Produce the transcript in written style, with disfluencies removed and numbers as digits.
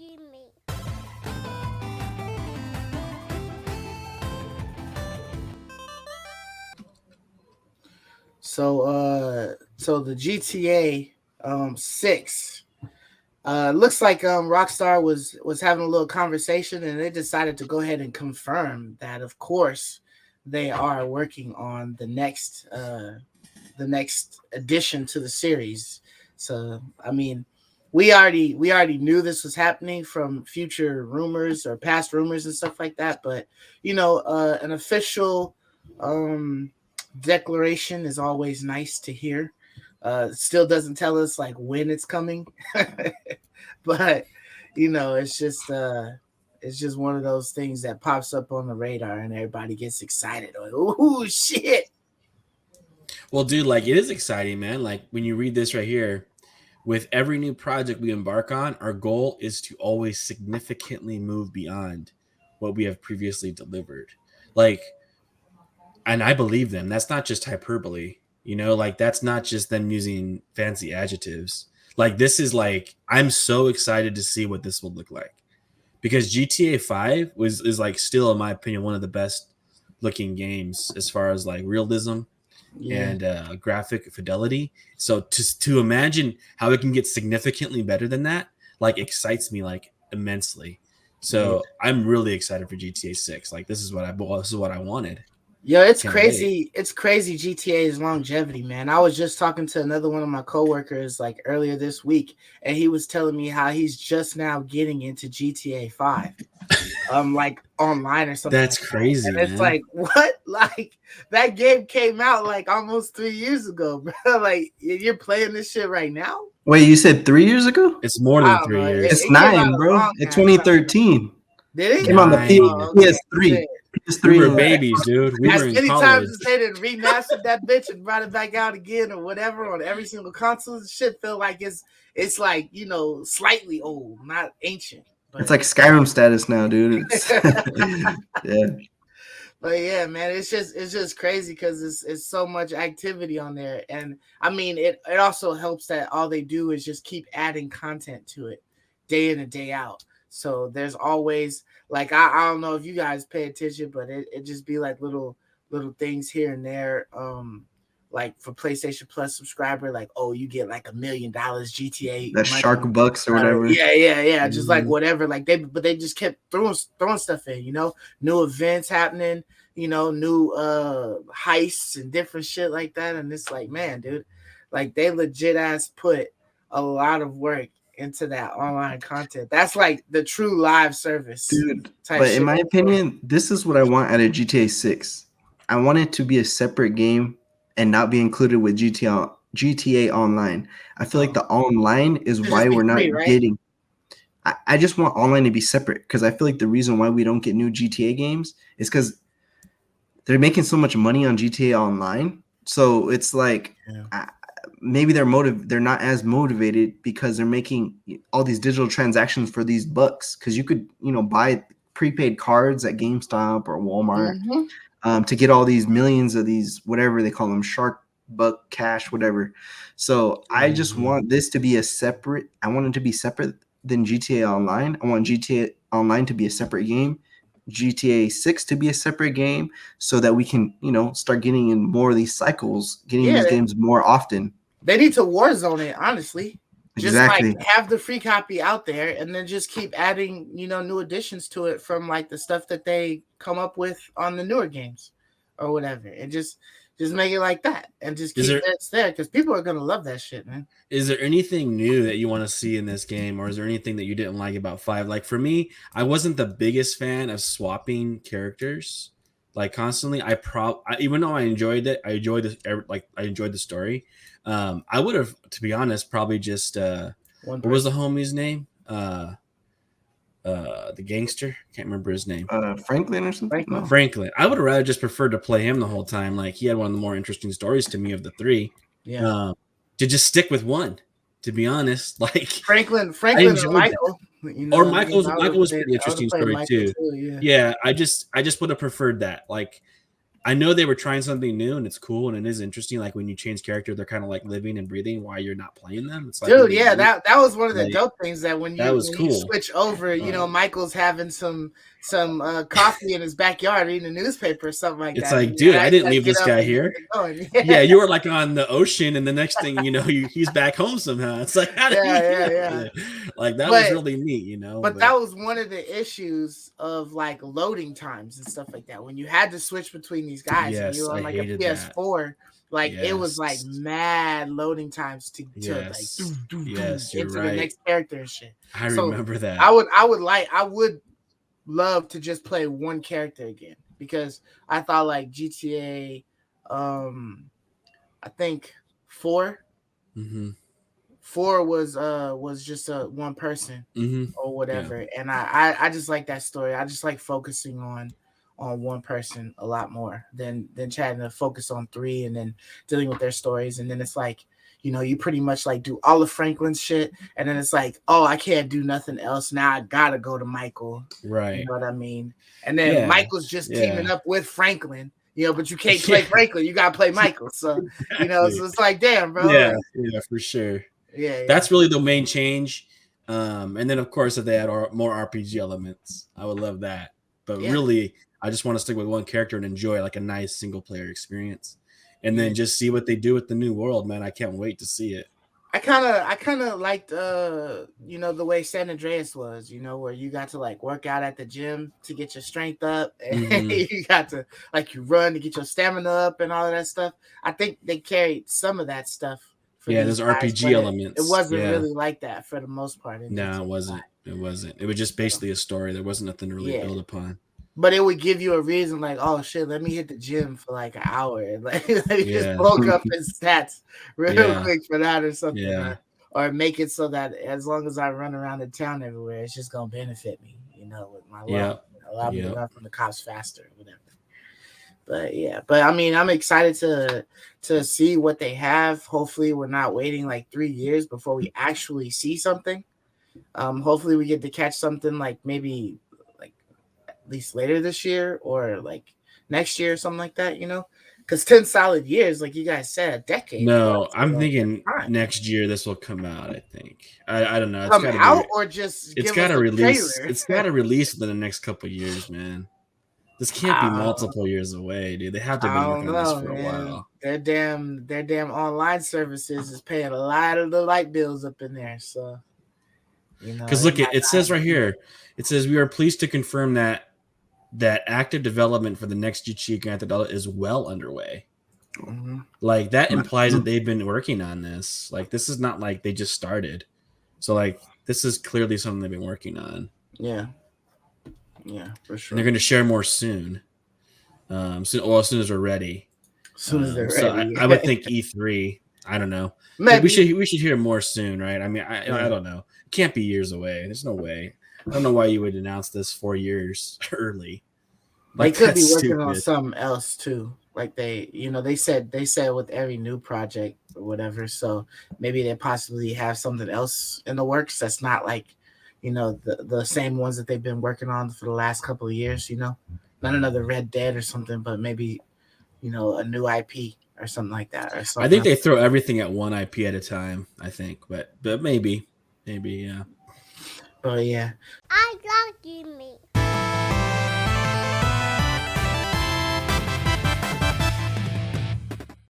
me. So the GTA 6 looks like Rockstar was having a little conversation, and they decided to go ahead and confirm that, of course, they are working on the next addition to the series. So I mean, we already knew this was happening from future rumors or past rumors and stuff like that. But an official um, declaration is always nice to hear. Still doesn't tell us like when it's coming, but it's just one of those things that pops up on the radar and everybody gets excited. Like, ooh, shit! Well, dude, like it is exciting, man. Like when you read this right here, with every new project we embark on, our goal is to always significantly move beyond what we have previously delivered. Like, and I believe them. That's not just hyperbole, like that's not just them using fancy adjectives. Like, this is like, I'm so excited to see what this will look like because GTA 5 is like still, in my opinion, one of the best looking games as far as like realism Yeah, and graphic fidelity. So to imagine how it can get significantly better than that, like excites me like immensely. yeah. So I'm really excited for GTA 6. Like this is what I wanted. Yo, it's Can't wait. crazy. It's crazy GTA's longevity, man. I was just talking to another one of my coworkers like earlier this week, and he was telling me how he's just now getting into GTA 5. Like online or something That's like that. crazy, And it's man. like, what? Like that game came out like almost 3 years ago, bro. Like you're playing this shit right now? Wait, you said 3 years ago? It's more I than don't know. three It, years. It's it came out nine, a bro. long It's time ago. 2013. Did it? Came on the Oh, okay. PS3. Shit. We PS3. were And babies, dude. We As were in many college. times as they didn't remastered that bitch and brought it back out again or whatever on every single console, shit feel like it's like slightly old, not ancient. it's But like Skyrim status now, dude. It's yeah. but yeah, man, it's just crazy because it's so much activity on there, and I mean it also helps that all they do is just keep adding content to it, day in and day out. So there's always like I don't know if you guys pay attention, but it just be like little things here and there. Like for PlayStation Plus subscriber, like you get like $1 million GTA The money. Shark Bucks or whatever. Yeah, just like Mhm. whatever. Like they just kept throwing stuff in. New events happening. New heists and different shit like that. And it's like, man, dude, like they legit ass put a lot of work into that online content. That's like the true live service Dude, type but in shit my right there. opinion, this is what I want out of GTA 6. I want it to be a separate game and not be included with GTA Online. I feel like Oh, the online is should just why be we're not free, right? getting. I just want online to be separate because I feel like the reason why we don't get new GTA games is because they're making so much money on GTA Online. So it's like Yeah. maybe they're not as motivated because they're making all these digital transactions for these bucks because you could buy prepaid cards at GameStop or Walmart Mm-hmm. to get all these millions of these whatever they call them shark buck cash whatever. So I just Mhm. want this to be a separate. I want it to be separate than GTA Online. I want GTA Online to be a separate game. GTA 6 to be a separate game so that we can, start getting in more of these cycles, getting Yeah, these games more often. they need to Warzone it, honestly. Just like Exactly. have the free copy out there and then just keep adding, new additions to it from like the stuff that they come up with on the newer games or whatever. And just make it like that and just Is keep there that there because people are gonna love that shit, man. is there anything new that you want to see in this game, or is there anything that you didn't like about 5? Like for me, I wasn't the biggest fan of swapping characters like constantly. Even though I enjoyed it, I enjoyed the story. I would have, to be honest, probably just One what was the person. homie's name? The gangster, can't remember his name. Franklin or something? Franklin. No. Franklin. I would have rather just preferred to play him the whole time. Like he had one of the more interesting stories to me of the three. Yeah. Um, to just stick with one. To be honest, like Franklin I Franklin or enjoyed that. Michael. Or I mean, Michael was I would pretty have interesting played story Michael too. too, yeah. Yeah, I just would have preferred that. Like I know they were trying something new and it's cool and it is interesting. Like when you change character, they're kind of like living and breathing while you're not playing them. It's like Dude, really yeah, neat. that was one of the Like dope things that that was when you cool. switch over, Michael's having some coffee in his backyard reading a newspaper or something like It's that. like, dude, Now I you didn't gotta leave get this up guy and here. get going. Yeah, you were like on the ocean, and the next thing you know, he's back home somehow. It's like, how did he get Yeah. there? Like that was But really neat, but that was one of the issues of like loading times and stuff like that. When you had to switch between these guys and you yes, were on I like a hated that. PS4, like it was like Yes, mad loading times to like yes, do yes. You're into the right. next character and shit. I So remember I that. would I would love to just play one character again because I thought like GTA I think 4 Mm-hmm. 4 was just a one person Mm-hmm. or Yeah. whatever. And I just like that story. I just like focusing on one person a lot more than trying to focus on three and then dealing with their stories. And then it's like, you pretty much like do all of Franklin's shit, and then it's like, oh, I can't do nothing else. Now I gotta go to Michael. You Right. know what I mean? And then Yeah. Michael's just teaming Yeah. up with Franklin, but you can't play Yeah. Franklin, you gotta play Michael. So, Exactly. so it's like, damn, bro. Yeah. Like, Yeah. For sure. yeah. That's really the main change. And then of course if they add more RPG elements, I would love that. But Yeah. really, I just want to stick with one character and enjoy like a nice single player experience, and Yeah. then just see what they do with the new world. Man, I can't wait to see it. I kind of liked the way San Andreas was, where you got to like work out at the gym to get your strength up, and you got to like you run to get your stamina up and all of that stuff. I think they carried some of that stuff for Yeah, these there's guys, RPG but it elements. wasn't Yeah. really like that for the most part in No, it GTA 5. wasn't. It wasn't. It was just basically a story. There wasn't nothing to really Yeah. build upon. But it would give you a reason, like, oh shit, let me hit the gym for like an hour, and like let me just Yeah. bulk up his stats real Yeah. quick for that or something, Yeah. or make it so that as long as I run around the town everywhere, it's just gonna benefit me, with my Yeah. life, allow me to Yep. run from the cops faster, or whatever. But yeah, I mean, I'm excited to see what they have. Hopefully, we're not waiting like 3 years before we actually see something. Hopefully, we get to catch something like maybe like at least later this year or like next year or something like that, because 10 solid years, like you guys said, a decade, bro, No, that's a I'm long thinking time. next year this will come out. I think. I don't know. It's Come got to out be. or just It's give got us to a release. trailer? It's got to release within the next couple of years, man. This can't be uh, multiple years away, dude. They have to have I been don't working on this know, for a man. while. Their damn online services is paying a lot of the light bills up in there. So, Because they look, might it not. says right here. It says we are pleased to confirm that active development for the next GTA Grand Theft Auto is well underway. Mm-hmm. Like that implies that they've been working on this. Like this is not like they just started. So like this is clearly something they've been working on. Yeah, for sure. And they're going to share more soon. As soon as we're ready. As soon as they're so ready. I would think E3. I don't know. Maybe. We should hear more soon, right? I mean, I don't know. It can't be years away. There's no way. I don't know why you would announce this 4 years early. Like, they could be working stupid. on something else too. Like they said with every new project or whatever. So maybe they possibly have something else in the works that's not like, the same ones that they've been working on for the last couple of years. Not another Red Dead or something, but maybe, a new IP or something like that. Or something. I think they throw everything at one IP at a time. I think, but maybe, yeah. Oh yeah. I love you, me.